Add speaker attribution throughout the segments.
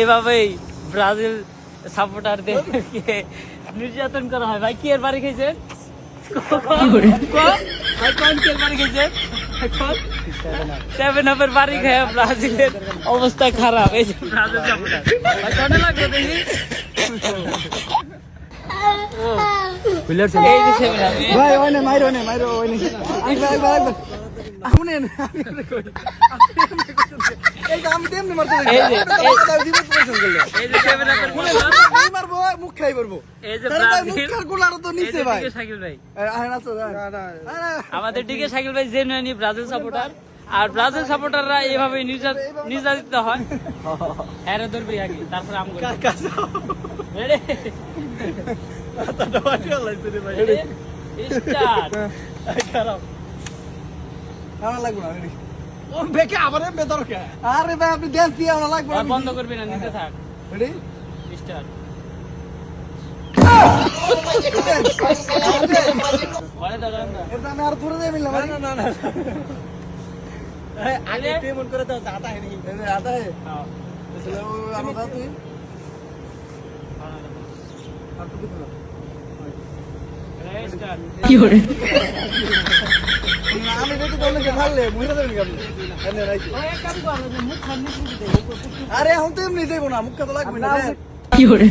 Speaker 1: এভাবেই ব্রাজিল সাপোর্টারদেরকে নির্যাতন করা হয়। ভাই কি এর বাড়ি খেয়েছেন? ভাই কোন কি এর বাড়ি খেয়েছেন? 7-up এর বাড়ি খেয়ে ব্রাজিলের অবস্থা খারাপ। এই যে ব্রাজিল সাপোর্টার ভাই কেমন লাগলো দেখি? এই যে 7-up
Speaker 2: ভাই ওই না মাইরো ওই না আরেকবার শুনেন এই আমি তেমনি মারতে
Speaker 1: এই যে
Speaker 2: এই যে
Speaker 1: 7-up এর
Speaker 2: মারবো মুখ খাই পারবো
Speaker 1: এই যে
Speaker 2: মুখ
Speaker 1: ব্রাজিল
Speaker 2: খার গোলাটা তো নিচে ভাই
Speaker 1: শাকিল ভাই
Speaker 2: আরে তো
Speaker 1: আমাদের দিকে শাকিল ভাই জেনুইনলি ব্রাজিল সাপোর্টার। আর ব্রাজিল সাপোর্টাররা এইভাবে নির্যাতিত হয়। এর ধরবি আগে তারপর আম করে রেডি স্টার্ট
Speaker 2: খারাপ আমার লাগবে না রেডি ও বেকে আবার বেদর কে আরে ভাই আপনি ড্যান্স দিয়ে আমার লাগবে না
Speaker 1: বন্ধ করবি না নিতে থাক
Speaker 2: রেডি
Speaker 1: স্টার্ট ওরে দাঁড়ান না
Speaker 2: এটা আমি আর পুরো দিয়ে মিললাম না না
Speaker 1: আগে
Speaker 2: पेमेंट करे तो आता है नहीं आता है
Speaker 1: हां
Speaker 2: इसलिए वो आना तू আর তো কিছু না
Speaker 1: স্টার্ট
Speaker 3: কি করে
Speaker 2: আমি রেডি করলে যে মারলে মুইরা দেবেন কেমন এনে রাইছি
Speaker 1: ওই এক কাম কর মুখ খান নিতে দে
Speaker 2: আরে এখন তো এমনি দেবো না মুখ তো লাগবে না
Speaker 3: কি করে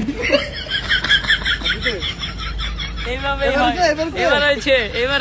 Speaker 1: এইভাবে এবার হচ্ছে এবার